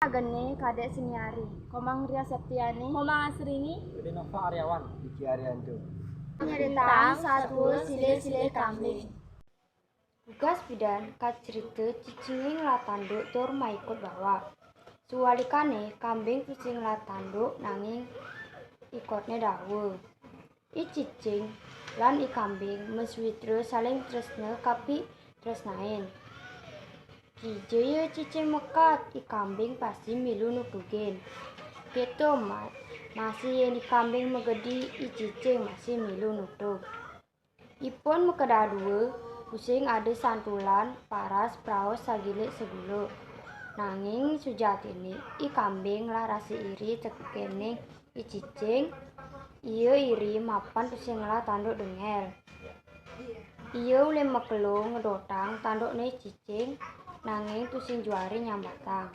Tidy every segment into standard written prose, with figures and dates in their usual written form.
Agene Kadek Siniari, Komang Ria Septiani, Komang Asrini, Nova Aryawan, Diki Arianto. Nyeritang satu sile-sile kambing. Tugas bidan kat cerita cicing latanduk tur maikut bawa. Suwalikane kambing cicing latanduk nanging ikutnya dawa. I cicing lan i kambing meswitra saling tresna kapi tresnain. Kijaya cicing mekat i kambing pasti milu nutugen. Keto masih yang di kambing megedi i cicing masih milu nutuk. Ipun mekeda dua pusing ada santulan paras praos sagilik seguluk. Nanging sujatini i kambing lah rasi iri tekukene i cicing. Iya iri mapan pusing lah tanduk dengel. Iya ule mekelo ngedotang tanduk ne cicing. Nanging tusing juari nyambatang.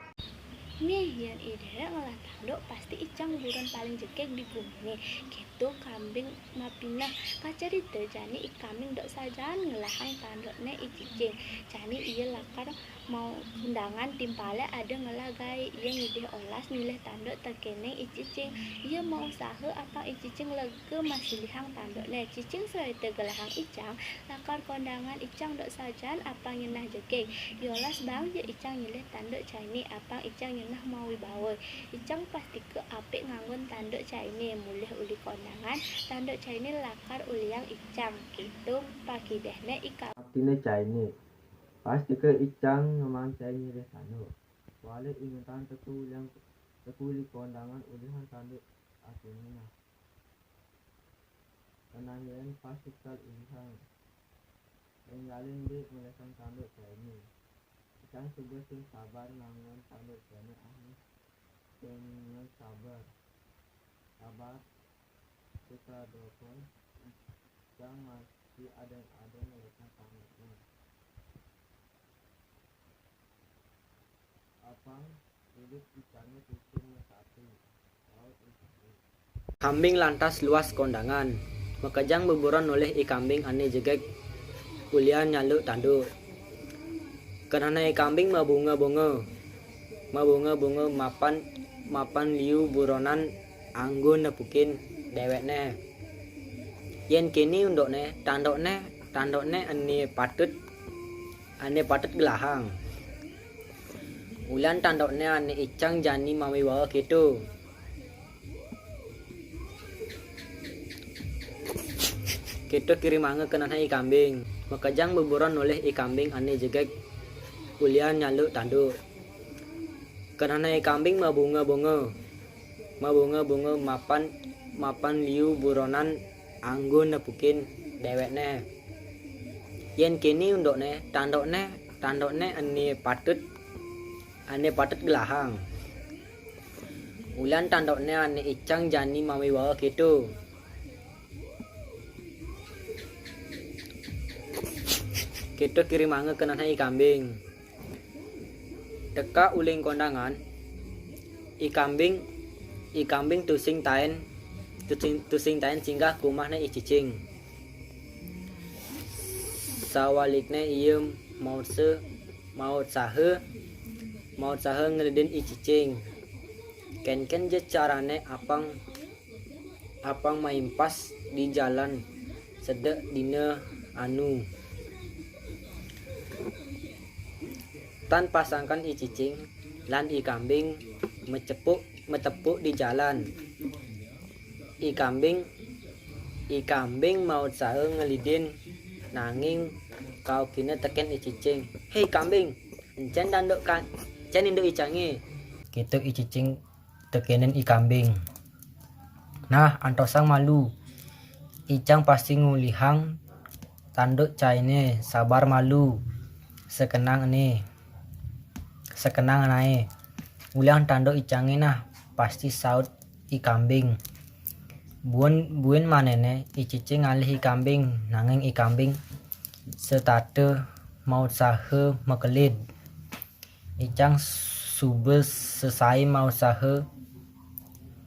nih yang ide ngolah tanduk pasti icang buron paling jekek di bumi nih. Gitu kambing mapina kacarita jani i kambing dok sajaan ngelahang tanduk ne i cicing. Jani iya lakar mau undangan timpale ada ngelagai iya ngide olas milih tanduk terkene i cicing. Iya mau usaha apa i cicing lege masih lihang tanduk ne cicing serta gelahang icang lakar kondangan icang dok sajaan apa nyenah jekek. Yolas bang je icang milih tanduk cani apa icang nyenah mau wibawa. Icang pasti ke apik nganggun tanduk cini mulih uli kondangan tanduk cini lakar uliang icang gitu pagi dehne ika Artinya Chinese. Pasti ke icang ngemang Chinese deh tanduk. Wale ingatan tekuli kondangan ulihan tanduk artinya. Penanyain pasti kal ulihan. Enggalin di melesan tanduk Chinese. Icang sudah sing sabar nanggung tanduk Chinese ahli. Dengan sabar kita dokon icang masih ada melesan tanduknya. Apang hidup icangnya cicing satu. Kambing lantas luas kondangan. Mekejang beburon oleh i kambing ane jegek ulian nyaluk tanduk. Karena i kambing mabunga-bunga mapan liu buronan anggun nepukin dewekne. Yen kini undokne tandokne ane patut gelahang. Ulan tandokne ane icang jani mami bawa gitu. Kita kirim angga kenana i kambing. Mekejang beburon oleh i kambing ane jegek ulian nyaluk tanduk. Karena i kambing mabunga-bunga mapan liu buronan anggun nepukin dewekne. Yen kini undokne tandokne ane patut gelahang. Ulan tandokne ane icang jani mami bawa gitu. Kita kirim angga kenana i kambing. Teka uling kondangan i kambing tusing tain singgah kumahna i cicing. Sawalikne ieu maut sahe ngeledin i cicing. Ken je carane apang maimpas di jalan sedek dina anu. Tan pasangkan i cicing lan i kambing metepuk di jalan. I kambing maut sahe ngelidin nanging kau kina teken i cicing. Hei kambing, encen danduk kan, encen induk icange. Gitu i cicing tekenen i kambing. Nah, antosang malu. Icang pasti ngulihang tanduk caine sabar malu. Sekenang nae. Ulang tanduk icange nah pasti saut i kambing. Buin manene i cicing alih i kambing nanging i kambing setate mau sahe mekelid. Icang subes sesai mau sahe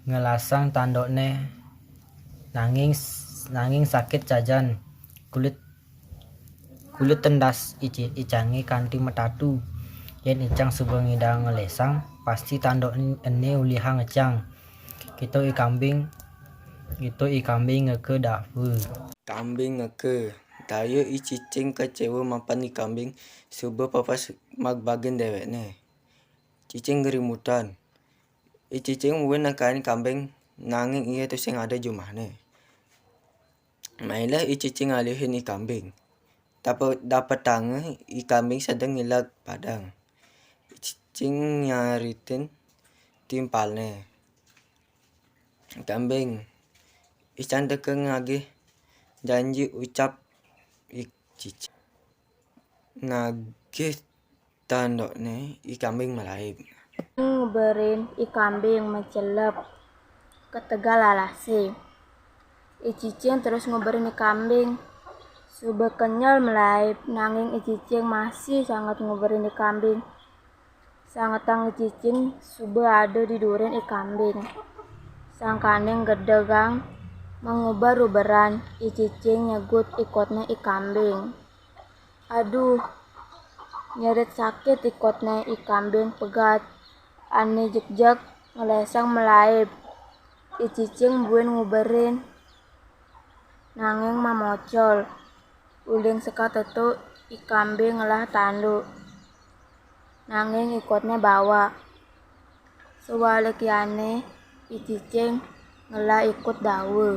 ngelasang tandukne nanging sakit jajan kulit tendas icange kanti metatu. Yen icang subeng ngidang ngelesang pasti tanduk ene ulihang ngecang. Itu ikambing ngeke dawe. Kambing ngeke. Dayo cicing kecewa mapan kambing subuh papas magbagen dewekne. Cicing gerimutan. Cicing muen nakain kambing nanging iya tu sing ada jumahne. Mailah cicing alihin kambing. Dapat tangan kambing sedang ngilag padang. Cicing nyaritin timpalne. Kambing ican tekeng ngagih janji ucap cicing. Ngagih tandokne kambing melaib. Ngeberin kambing mencelep ke tegal alase. Cicing terus ngeberin kambing. Subuh kenyal melaib nanging cicing masih sangat ngeberin kambing. Sangat tang cicing subuh ada di duren kambing. Sang kaneng gedegang mengubar-ubaran cicing nyegut ikutnya kambing. Aduh, nyeret sakit ikutnya kambing pegat. Ane jek-jek ngelesang melaib. Cicing buen nguberin nanging mamocol. Uling sekat tetu kambing ngelah tanduk. Nanging ikutnya bawa. Sewalikiane cicing ngelah ikut dawe.